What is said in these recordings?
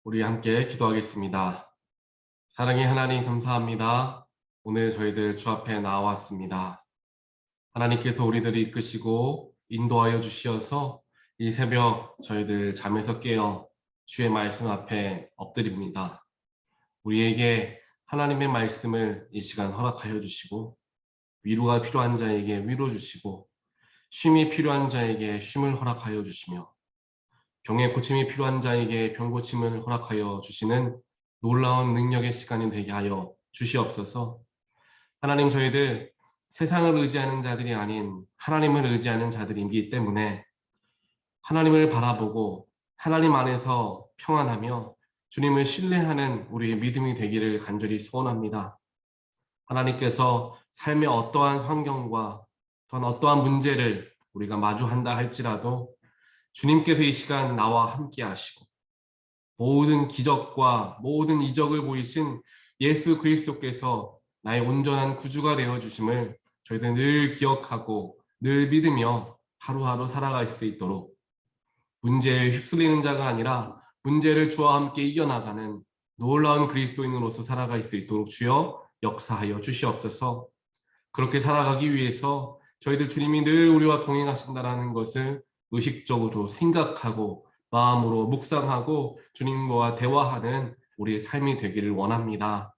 우리 함께 기도하겠습니다. 사랑의 하나님 감사합니다. 오늘 저희들 주 앞에 나왔습니다. 하나님께서 우리들을 이끄시고 인도하여 주시어서 이 새벽 저희들 잠에서 깨어 주의 말씀 앞에 엎드립니다. 우리에게 하나님의 말씀을 이 시간 허락하여 주시고 위로가 필요한 자에게 위로 주시고 쉼이 필요한 자에게 쉼을 허락하여 주시며 병의 고침이 필요한 자에게 병 고침을 허락하여 주시는 놀라운 능력의 시간이 되게 하여 주시옵소서. 하나님, 저희들 세상을 의지하는 자들이 아닌 하나님을 의지하는 자들이기 때문에 하나님을 바라보고 하나님 안에서 평안하며 주님을 신뢰하는 우리의 믿음이 되기를 간절히 소원합니다. 하나님께서 삶의 어떠한 환경과 또한 어떠한 문제를 우리가 마주한다 할지라도 주님께서 이 시간 나와 함께 하시고 모든 기적과 모든 이적을 보이신 예수 그리스도께서 나의 온전한 구주가 되어 주심을 저희들 늘 기억하고 늘 믿으며 하루하루 살아갈 수 있도록 문제에 휩쓸리는 자가 아니라 문제를 주와 함께 이겨나가는 놀라운 그리스도인으로서 살아갈 수 있도록 주여 역사하여 주시옵소서. 그렇게 살아가기 위해서 저희들 주님이 늘 우리와 동행하신다는 것을 의식적으로 생각하고 마음으로 묵상하고 주님과 대화하는 우리의 삶이 되기를 원합니다.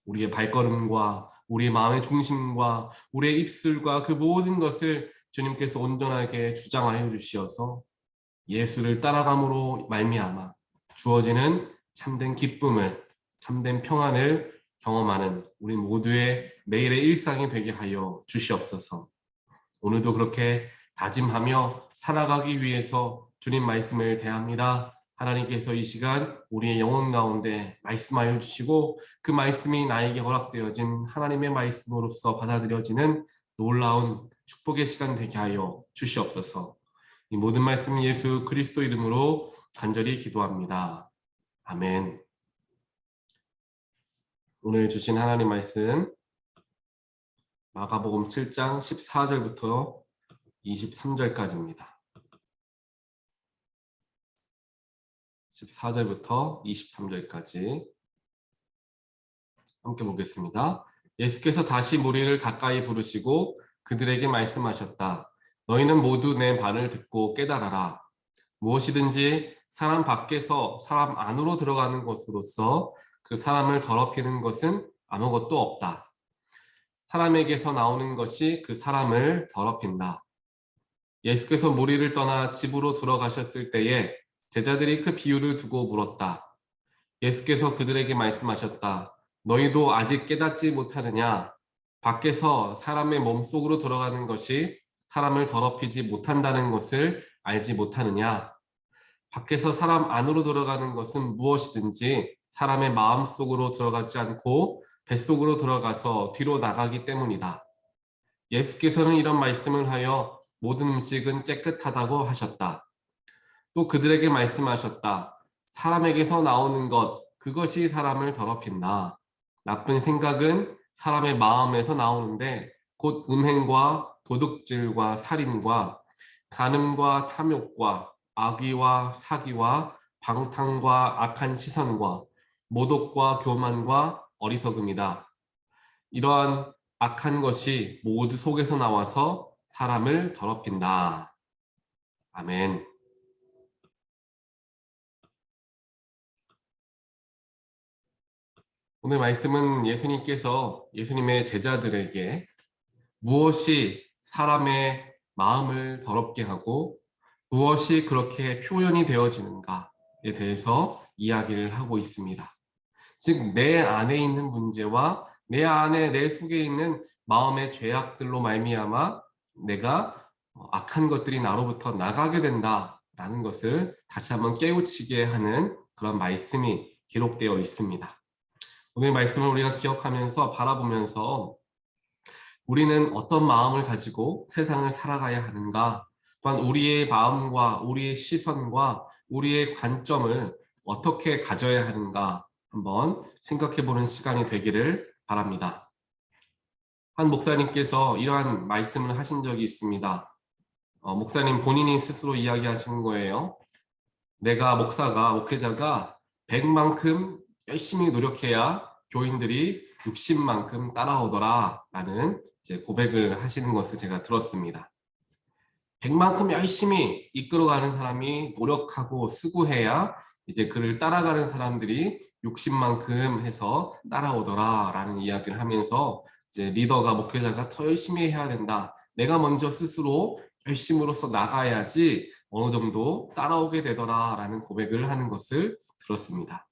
우리의 발걸음과 우리의 마음의 중심과 우리의 입술과 그 모든 것을 주님께서 온전하게 주장하여 주시어서 예수를 따라감으로 말미암아 주어지는 참된 기쁨을, 참된 평안을 경험하는 우리 모두의 매일의 일상이 되게 하여 주시옵소서. 오늘도 그렇게 다짐하며 살아가기 위해서 주님 말씀을 대합니다. 하나님께서 이 시간 우리의 영혼 가운데 말씀하여 주시고 그 말씀이 나에게 허락되어진 하나님의 말씀으로서 받아들여지는 놀라운 축복의 시간 되게 하여 주시옵소서. 이 모든 말씀 예수 그리스도 이름으로 간절히 기도합니다. 아멘. 오늘 주신 하나님 말씀 마가복음 7장 14절부터 23절까지입니다. 14절부터 23절까지 함께 보겠습니다. 예수께서 다시 무리를 가까이 부르시고 그들에게 말씀하셨다. 너희는 모두 내 말을 듣고 깨달아라. 무엇이든지 사람 밖에서 사람 안으로 들어가는 것으로서 그 사람을 더럽히는 것은 아무것도 없다. 사람에게서 나오는 것이 그 사람을 더럽힌다. 예수께서 무리를 떠나 집으로 들어가셨을 때에 제자들이 그 비유를 두고 물었다. 예수께서 그들에게 말씀하셨다. 너희도 아직 깨닫지 못하느냐? 밖에서 사람의 몸속으로 들어가는 것이 사람을 더럽히지 못한다는 것을 알지 못하느냐? 밖에서 사람 안으로 들어가는 것은 무엇이든지 사람의 마음속으로 들어가지 않고 뱃속으로 들어가서 뒤로 나가기 때문이다. 예수께서는 이런 말씀을 하여 모든 음식은 깨끗하다고 하셨다. 또 그들에게 말씀하셨다. 사람에게서 나오는 것, 그것이 사람을 더럽힌다. 나쁜 생각은 사람의 마음에서 나오는데 곧 음행과 도둑질과 살인과 간음과 탐욕과 악의와 사기와 방탕과 악한 시선과 모독과 교만과 어리석음이다. 이러한 악한 것이 모두 속에서 나와서 사람을 더럽힌다. 아멘. 오늘 말씀은 예수님께서 예수님의 제자들에게 무엇이 사람의 마음을 더럽게 하고 무엇이 그렇게 표현이 되어지는가에 대해서 이야기를 하고 있습니다. 즉, 내 안에 있는 문제와 내 안에 내 속에 있는 마음의 죄악들로 말미암아 내가 악한 것들이 나로부터 나가게 된다라는 것을 다시 한번 깨우치게 하는 그런 말씀이 기록되어 있습니다. 오늘 말씀을 우리가 기억하면서 바라보면서 우리는 어떤 마음을 가지고 세상을 살아가야 하는가, 또한 우리의 마음과 우리의 시선과 우리의 관점을 어떻게 가져야 하는가 한번 생각해 보는 시간이 되기를 바랍니다. 한 목사님께서 이러한 말씀을 하신 적이 있습니다. 목사님 본인이 스스로 이야기하시는 거예요. 내가 목회자가 100만큼 열심히 노력해야 교인들이 60만큼 따라오더라 라는 이제 고백을 하시는 것을 제가 들었습니다. 100만큼 열심히 이끌어가는 사람이 노력하고 수고해야 이제 그를 따라가는 사람들이 60만큼 해서 따라오더라 라는 이야기를 하면서 이제 리더가 목회자가 더 열심히 해야 된다. 내가 먼저 스스로 열심으로써 나가야지 어느 정도 따라오게 되더라 라는 고백을 하는 것을 들었습니다.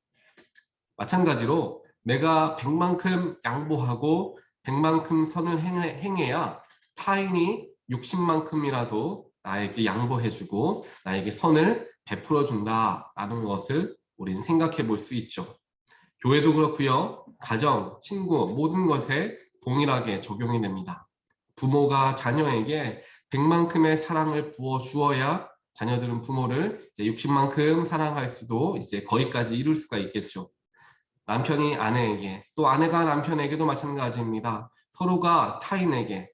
마찬가지로 내가 100만큼 양보하고 100만큼 선을 행해야 타인이 60만큼이라도 나에게 양보해주고 나에게 선을 베풀어 준다라는 것을 우리는 생각해 볼 수 있죠. 교회도 그렇고요. 가정, 친구 모든 것에 동일하게 적용이 됩니다. 부모가 자녀에게 100만큼의 사랑을 부어 주어야 자녀들은 부모를 이제 60만큼 사랑할 수도 이제 거기까지 이룰 수가 있겠죠. 남편이 아내에게 또 아내가 남편에게도 마찬가지입니다. 서로가 타인에게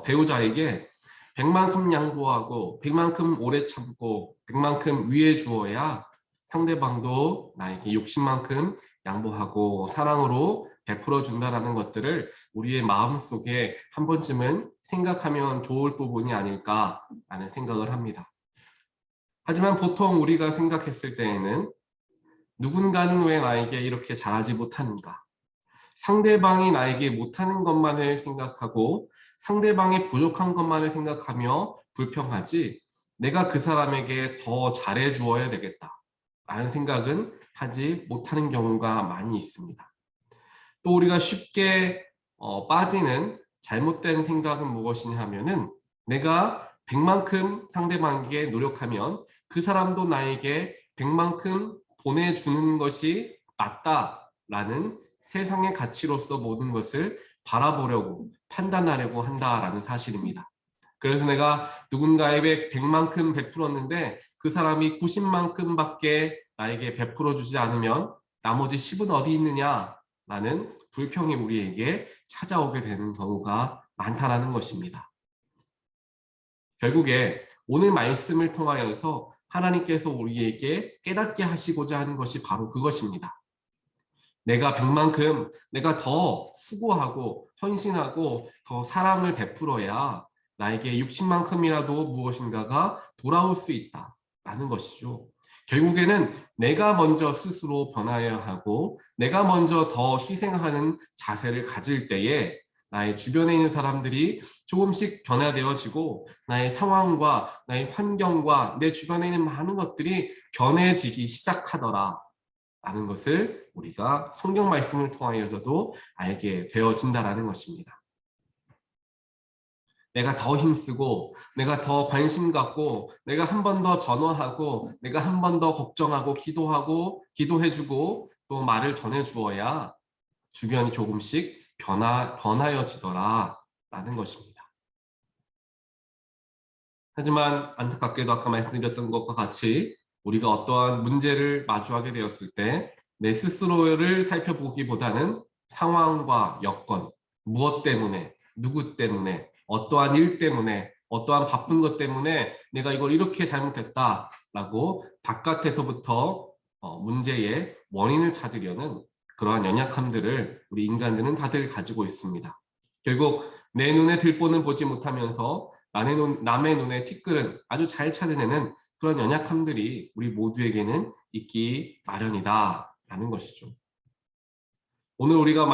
배우자에게 100만큼 양보하고 100만큼 오래 참고 100만큼 위해 주어야 상대방도 나에게 60만큼 양보하고 사랑으로 베풀어 준다라는 것들을 우리의 마음속에 한 번쯤은 생각하면 좋을 부분이 아닐까라는 생각을 합니다. 하지만 보통 우리가 생각했을 때에는 누군가는 왜 나에게 이렇게 잘하지 못하는가? 상대방이 나에게 못하는 것만을 생각하고 상대방의 부족한 것만을 생각하며 불평하지 내가 그 사람에게 더 잘해 주어야 되겠다 라는 생각은 하지 못하는 경우가 많이 있습니다. 또 우리가 쉽게 빠지는 잘못된 생각은 무엇이냐 하면은 내가 100만큼 상대방에게 노력하면 그 사람도 나에게 100만큼 보내주는 것이 맞다라는 세상의 가치로서 모든 것을 바라보려고 판단하려고 한다라는 사실입니다. 그래서 내가 누군가에게 100만큼 베풀었는데 그 사람이 90만큼밖에 나에게 베풀어 주지 않으면 나머지 10은 어디 있느냐라는 불평이 우리에게 찾아오게 되는 경우가 많다라는 것입니다. 결국에 오늘 말씀을 통하여서 하나님께서 우리에게 깨닫게 하시고자 하는 것이 바로 그것입니다. 내가 100만큼 내가 더 수고하고 헌신하고 더 사랑을 베풀어야 나에게 60만큼이라도 무엇인가가 돌아올 수 있다라는 것이죠. 결국에는 내가 먼저 스스로 변화해야 하고 내가 먼저 더 희생하는 자세를 가질 때에 나의 주변에 있는 사람들이 조금씩 변화되어지고 나의 상황과 나의 환경과 내 주변에 있는 많은 것들이 변해지기 시작하더라 라는 것을 우리가 성경 말씀을 통하여서도 알게 되어진다라는 것입니다. 내가 더 힘쓰고 내가 더 관심 갖고 내가 한 번 더 전화하고 내가 한 번 더 걱정하고 기도하고 기도해주고 또 말을 전해주어야 주변이 조금씩 변하여지더라 라는 것입니다. 하지만 안타깝게도 아까 말씀드렸던 것과 같이 우리가 어떠한 문제를 마주하게 되었을 때 내 스스로를 살펴보기보다는 상황과 여건, 무엇 때문에, 누구 때문에, 어떠한 일 때문에, 어떠한 바쁜 것 때문에 내가 이걸 이렇게 잘못했다라고 바깥에서부터 문제의 원인을 찾으려는 그러한 연약함들을 우리 인간들은 다들 가지고 있습니다. 결국 내 눈에 들보는 보지 못하면서 남의 눈에 티끌은 아주 잘 찾아내는 그런 연약함들이 우리 모두에게는 있기 마련이다 라는 것이죠. 오늘 우리가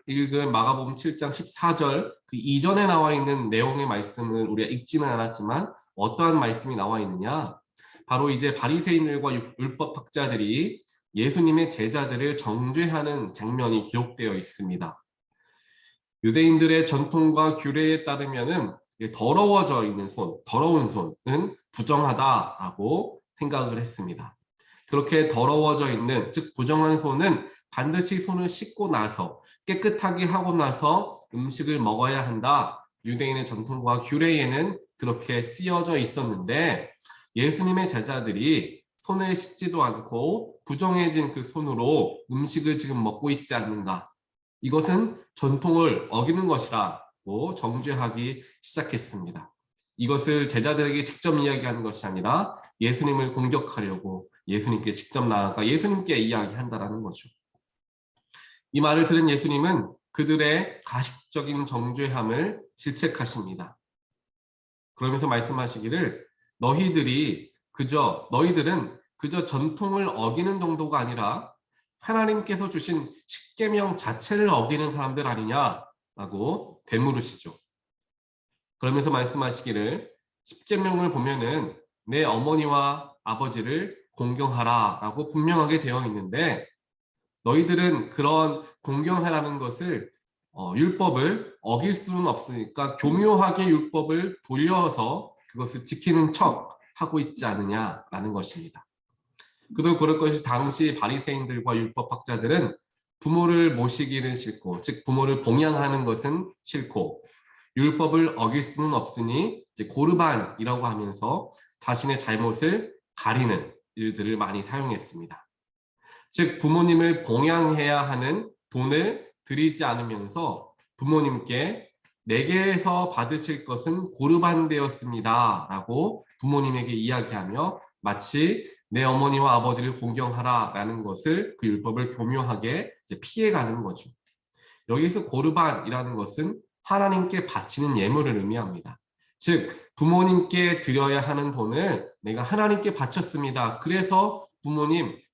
읽은 마가복음 7장 14절 그 이전에 나와 있는 내용의 말씀을 우리가 읽지는 않았지만 어떠한 말씀이 나와 있느냐? 바로 이제 바리새인들과 율법학자들이 예수님의 제자들을 정죄하는 장면이 기록되어 있습니다. 유대인들의 전통과 규례에 따르면은 더러워져 있는 손, 더러운 손은 부정하다라고 생각을 했습니다. 그렇게 더러워져 있는, 즉 부정한 손은 반드시 손을 씻고 나서 깨끗하게 하고 나서 음식을 먹어야 한다. 유대인의 전통과 규례에는 그렇게 쓰여져 있었는데 예수님의 제자들이 손을 씻지도 않고 부정해진 그 손으로 음식을 지금 먹고 있지 않는가. 이것은 전통을 어기는 것이라고 정죄하기 시작했습니다. 이것을 제자들에게 직접 이야기하는 것이 아니라 예수님을 공격하려고 예수님께 직접 나아가 예수님께 이야기한다라는 거죠. 이 말을 들은 예수님은 그들의 가식적인 정죄함을 질책하십니다. 그러면서 말씀하시기를 너희들은 그저 전통을 어기는 정도가 아니라 하나님께서 주신 십계명 자체를 어기는 사람들 아니냐라고 되물으시죠. 그러면서 말씀하시기를 십계명을 보면은 내 어머니와 아버지를 공경하라라고 분명하게 되어 있는데 너희들은 그런 공경하라는 것을 율법을 어길 수는 없으니까 교묘하게 율법을 돌려서 그것을 지키는 척 하고 있지 않느냐라는 것입니다. 그도 그럴 것이 당시 바리새인들과 율법학자들은 부모를 모시기는 싫고, 즉 부모를 봉양하는 것은 싫고 율법을 어길 수는 없으니 이제 고르반이라고 하면서 자신의 잘못을 가리는 일들을 많이 사용했습니다. 즉 부모님을 봉양해야 하는 돈을 들이지 않으면서 부모님께 내게서 받으실 것은 고르반 되었습니다 라고 부모님에게 이야기하며 마치 내 어머니와 아버지를 공경하라라는 것을 그 율법을 교묘하게 이제 피해가는 거죠. 여기서 고르반이라는 것은 하나님께 바치는 예물을 의미합니다. 즉 부모님께 드려야 하는 돈을 내가 하나님께 바쳤습니다. 그래서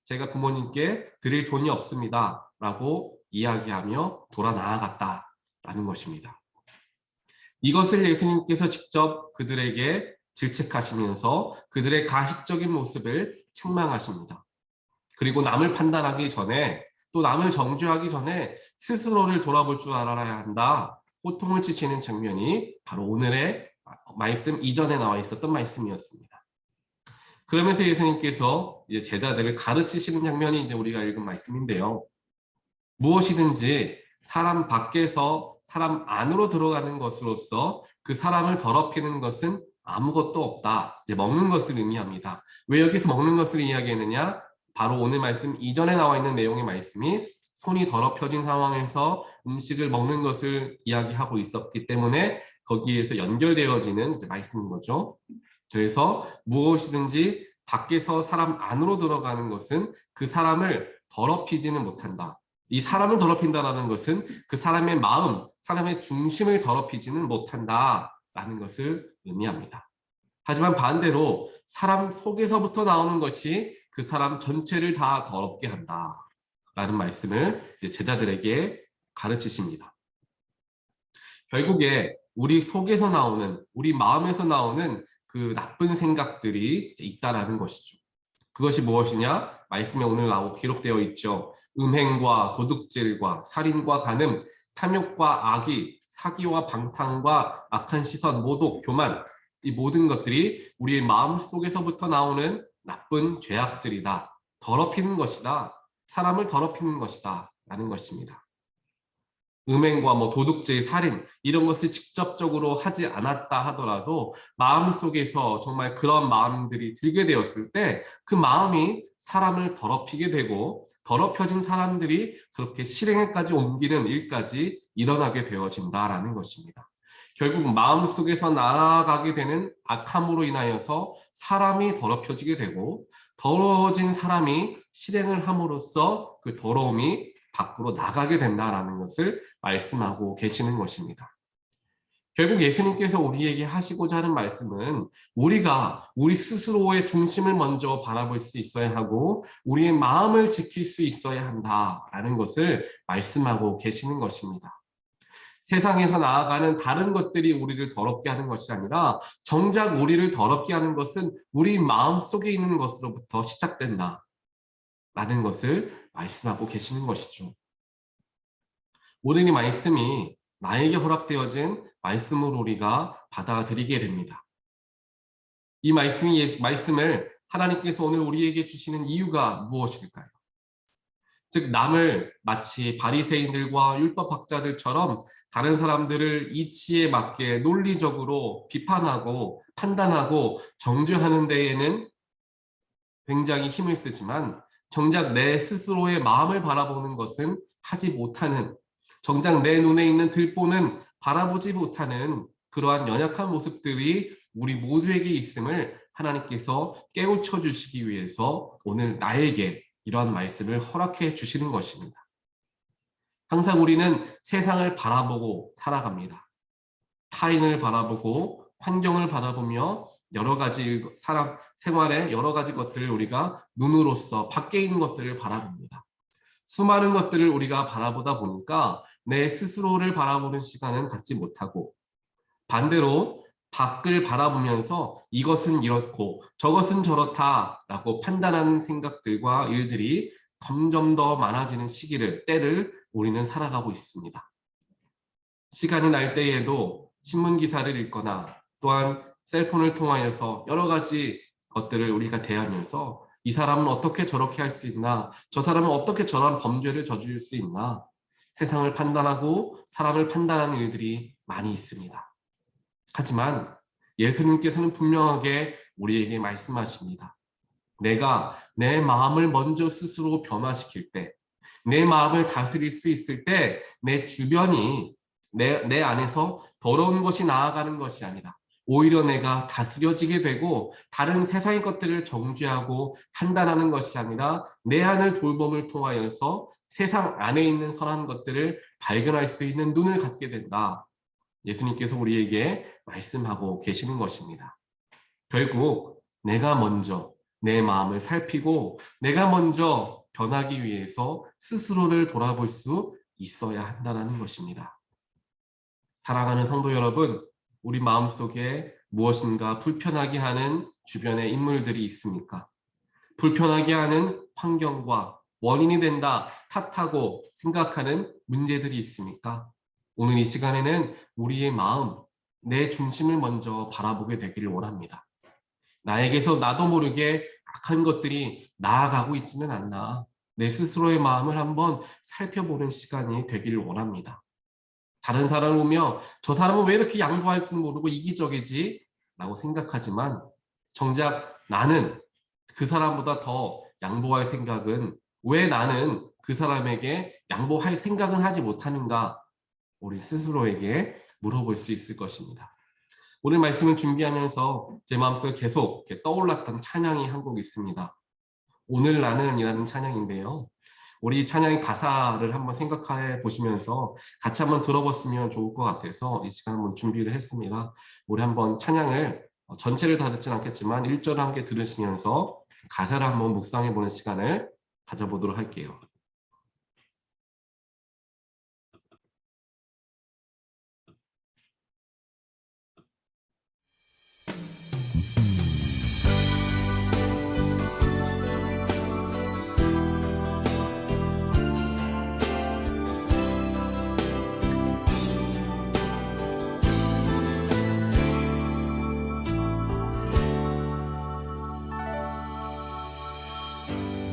제가 부모님께 드릴 돈이 없습니다 라고 이야기하며 돌아 나아갔다라는 것입니다. 이것을 예수님께서 직접 그들에게 질책하시면서 그들의 가식적인 모습을 책망하십니다. 그리고 남을 판단하기 전에 또 남을 정죄하기 전에 스스로를 돌아볼 줄 알아야 한다. 호통을 치시는 장면이 바로 오늘의 말씀 이전에 나와 있었던 말씀이었습니다. 그러면서 예수님께서 이제 제자들을 가르치시는 장면이 이제 우리가 읽은 말씀인데요. 무엇이든지 사람 밖에서 사람 안으로 들어가는 것으로서 그 사람을 더럽히는 것은 아무것도 없다. 이제 먹는 것을 의미합니다. 왜 여기서 먹는 것을 이야기했느냐? 바로 오늘 말씀 이전에 나와 있는 내용의 말씀이 손이 더럽혀진 상황에서 음식을 먹는 것을 이야기하고 있었기 때문에 거기에서 연결되어지는 이제 말씀인 거죠. 그래서 무엇이든지 밖에서 사람 안으로 들어가는 것은 그 사람을 더럽히지는 못한다. 이 사람을 더럽힌다라는 것은 그 사람의 마음, 사람의 중심을 더럽히지는 못한다라는 것을 의미합니다. 하지만 반대로 사람 속에서부터 나오는 것이 그 사람 전체를 다 더럽게 한다라는 말씀을 제자들에게 가르치십니다. 결국에 우리 속에서 나오는, 우리 마음에서 나오는 그 나쁜 생각들이 있다라는 것이죠. 그것이 무엇이냐? 말씀에 오늘 기록되어 있죠. 음행과 도둑질과 살인과 간음, 탐욕과 악의, 사기와 방탕과 악한 시선, 모독, 교만, 이 모든 것들이 우리의 마음 속에서부터 나오는 나쁜 죄악들이다. 더럽히는 것이다. 사람을 더럽히는 것이다. 라는 것입니다. 음행과 도둑질, 살인 이런 것을 직접적으로 하지 않았다 하더라도 마음속에서 정말 그런 마음들이 들게 되었을 때 그 마음이 사람을 더럽히게 되고 더럽혀진 사람들이 그렇게 실행에까지 옮기는 일까지 일어나게 되어진다라는 것입니다. 결국 마음속에서 나아가게 되는 악함으로 인하여서 사람이 더럽혀지게 되고 더러워진 사람이 실행을 함으로써 그 더러움이 밖으로 나가게 된다라는 것을 말씀하고 계시는 것입니다. 결국 예수님께서 우리에게 하시고자 하는 말씀은 우리가 우리 스스로의 중심을 먼저 바라볼 수 있어야 하고 우리의 마음을 지킬 수 있어야 한다라는 것을 말씀하고 계시는 것입니다. 세상에서 나아가는 다른 것들이 우리를 더럽게 하는 것이 아니라 정작 우리를 더럽게 하는 것은 우리 마음 속에 있는 것으로부터 시작된다라는 것을 말씀하고 계시는 것이죠. 모든 이 말씀이 나에게 허락되어진 말씀으로 우리가 받아들이게 됩니다. 이 말씀을 하나님께서 오늘 우리에게 주시는 이유가 무엇일까요? 즉 남을 마치 바리새인들과 율법학자들처럼 다른 사람들을 이치에 맞게 논리적으로 비판하고 판단하고 정죄하는 데에는 굉장히 힘을 쓰지만 정작 내 스스로의 마음을 바라보는 것은 하지 못하는, 정작 내 눈에 있는 들보는 바라보지 못하는 그러한 연약한 모습들이 우리 모두에게 있음을 하나님께서 깨우쳐 주시기 위해서 오늘 나에게 이러한 말씀을 허락해 주시는 것입니다. 항상 우리는 세상을 바라보고 살아갑니다. 타인을 바라보고 환경을 바라보며 여러 가지 사람 생활의 여러 가지 것들을 우리가 눈으로써 밖에 있는 것들을 바라봅니다. 수많은 것들을 우리가 바라보다 보니까 내 스스로를 바라보는 시간은 갖지 못하고, 반대로 밖을 바라보면서 이것은 이렇고 저것은 저렇다라고 판단하는 생각들과 일들이 점점 더 많아지는 때를 우리는 살아가고 있습니다. 시간이 날 때에도 신문 기사를 읽거나 또한 셀폰을 통하여서 여러 가지 것들을 우리가 대하면서 이 사람은 어떻게 저렇게 할 수 있나, 저 사람은 어떻게 저런 범죄를 저지를 수 있나, 세상을 판단하고 사람을 판단하는 일들이 많이 있습니다. 하지만 예수님께서는 분명하게 우리에게 말씀하십니다. 내가 내 마음을 먼저 스스로 변화시킬 때, 내 마음을 다스릴 수 있을 때 내 주변이 내 안에서 더러운 것이 나아가는 것이 아니라 오히려 내가 다스려지게 되고 다른 세상의 것들을 정죄하고 판단하는 것이 아니라 내 안을 돌봄을 통하여서 세상 안에 있는 선한 것들을 발견할 수 있는 눈을 갖게 된다. 예수님께서 우리에게 말씀하고 계시는 것입니다. 결국 내가 먼저 내 마음을 살피고 내가 먼저 변하기 위해서 스스로를 돌아볼 수 있어야 한다는 것입니다. 사랑하는 성도 여러분, 우리 마음속에 무엇인가 불편하게 하는 주변의 인물들이 있습니까? 불편하게 하는 환경과 원인이 된다, 탓하고 생각하는 문제들이 있습니까? 오늘 이 시간에는 우리의 마음, 내 중심을 먼저 바라보게 되기를 원합니다. 나에게서 나도 모르게 악한 것들이 나아가고 있지는 않나, 내 스스로의 마음을 한번 살펴보는 시간이 되기를 원합니다. 다른 사람을 보며 저 사람은 왜 이렇게 양보할 줄 모르고 이기적이지? 라고 생각하지만 정작 나는 그 사람보다 더 양보할 생각은, 왜 나는 그 사람에게 양보할 생각은 하지 못하는가? 우리 스스로에게 물어볼 수 있을 것입니다. 오늘 말씀을 준비하면서 제 마음속에 계속 이렇게 떠올랐던 찬양이 한 곡 있습니다. 오늘 나는 이라는 찬양인데요. 우리 찬양의 가사를 한번 생각해 보시면서 같이 한번 들어봤으면 좋을 것 같아서 이 시간 한번 준비를 했습니다. 우리 한번 찬양을 전체를 다 듣진 않겠지만 1절 함께 들으시면서 가사를 한번 묵상해 보는 시간을 가져보도록 할게요.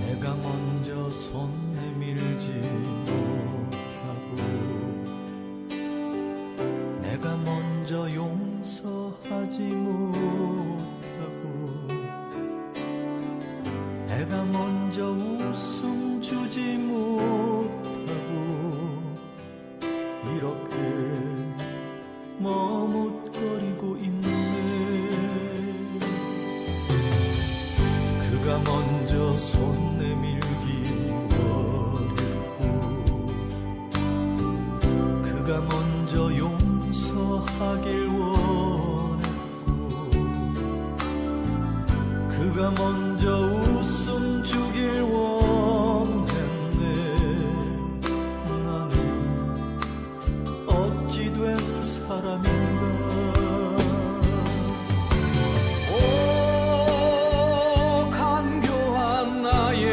내가 먼저 손 내밀지 못하고 내가 먼저 용서하지 못하고 내가 먼저 웃음 주지 못하고 이렇게 머뭇거리고 있네. 그가 먼저 손 내밀기 어렵고 그가 먼저 용서하길 원했고 그가 먼저 웃음 주길 원했네. 나는 어찌 된 사람인가. 간교한 나의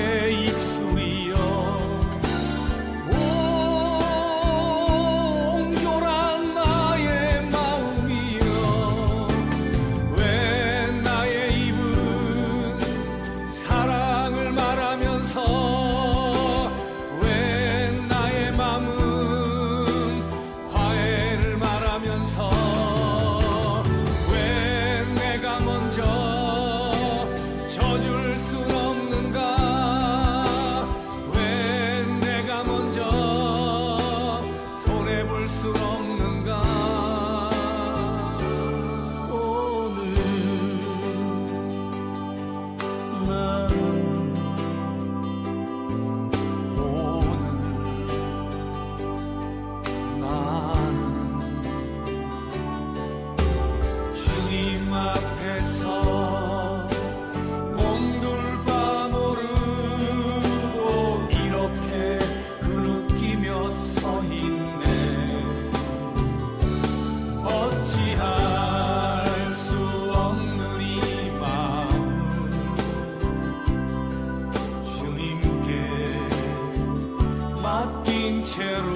아닌 채로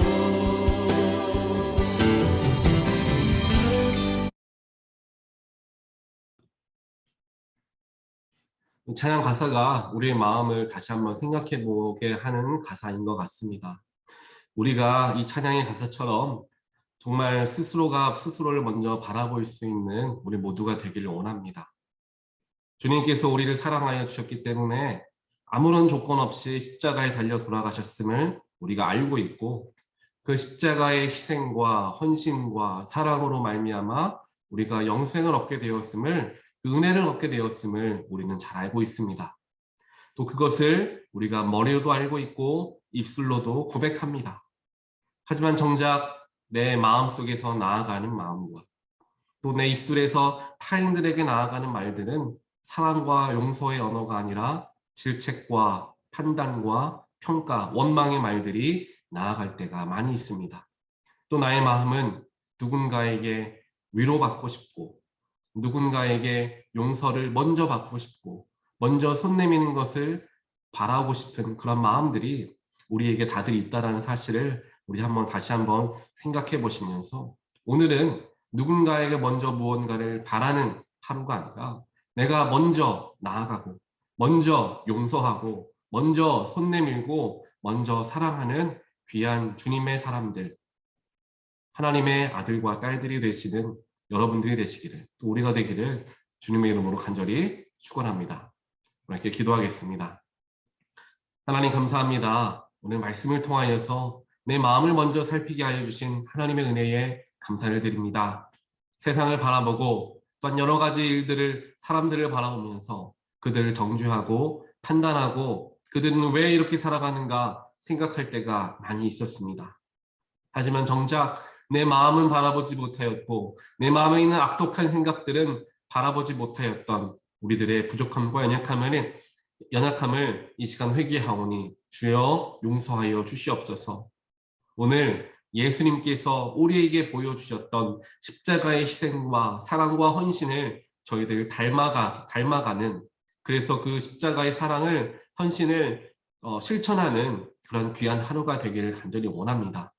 찬양 가사가 우리의 마음을 다시 한번 생각해 보게 하는 가사인 것 같습니다. 우리가 이 찬양의 가사처럼 정말 스스로가 스스로를 먼저 바라볼 수 있는 우리 모두가 되기를 원합니다. 주님께서 우리를 사랑하여 주셨기 때문에 아무런 조건 없이 십자가에 달려 돌아가셨음을 우리가 알고 있고, 그 십자가의 희생과 헌신과 사랑으로 말미암아 우리가 영생을 얻게 되었음을, 그 은혜를 얻게 되었음을 우리는 잘 알고 있습니다. 또 그것을 우리가 머리로도 알고 있고 입술로도 고백합니다. 하지만 정작 내 마음속에서 나아가는 마음과 또 내 입술에서 타인들에게 나아가는 말들은 사랑과 용서의 언어가 아니라 질책과 판단과 평가, 원망의 말들이 나아갈 때가 많이 있습니다. 또 나의 마음은 누군가에게 위로받고 싶고, 누군가에게 용서를 먼저 받고 싶고, 먼저 손 내미는 것을 바라고 싶은 그런 마음들이 우리에게 다들 있다는 사실을 우리 다시 한번 생각해 보시면서, 오늘은 누군가에게 먼저 무언가를 바라는 하루가 아니라 내가 먼저 나아가고 먼저 용서하고 먼저 손 내밀고 먼저 사랑하는 귀한 주님의 사람들, 하나님의 아들과 딸들이 되시는 여러분들이 되시기를, 또 우리가 되기를 주님의 이름으로 간절히 축원합니다. 함께 기도하겠습니다. 하나님 감사합니다. 오늘 말씀을 통하여서 내 마음을 먼저 살피게 하여 주신 하나님의 은혜에 감사를 드립니다. 세상을 바라보고 또한 여러 가지 일들을, 사람들을 바라보면서 그들을 정죄하고 판단하고 그들은 왜 이렇게 살아가는가 생각할 때가 많이 있었습니다. 하지만 정작 내 마음은 바라보지 못하였고 내 마음에 있는 악독한 생각들은 바라보지 못하였던 우리들의 부족함과 연약함을 이 시간 회개하오니 주여 용서하여 주시옵소서. 오늘 예수님께서 우리에게 보여주셨던 십자가의 희생과 사랑과 헌신을 저희들 닮아가는, 그래서 그 십자가의 사랑을, 헌신을 실천하는 그런 귀한 하루가 되기를 간절히 원합니다.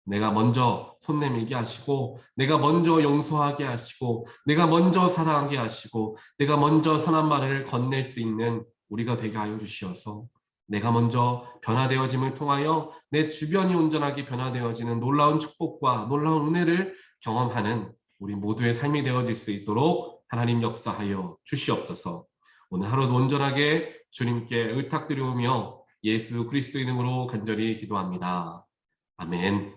내가 먼저 손 내밀게 하시고, 내가 먼저 용서하게 하시고, 내가 먼저 사랑하게 하시고, 내가 먼저 선한 말을 건넬 수 있는 우리가 되게 하여 주시어서 내가 먼저 변화되어짐을 통하여 내 주변이 온전하게 변화되어지는 놀라운 축복과 놀라운 은혜를 경험하는 우리 모두의 삶이 되어질 수 있도록 하나님 역사하여 주시옵소서. 오늘 하루도 온전하게 주님께 의탁드리오며 예수 그리스도 이름으로 간절히 기도합니다. 아멘.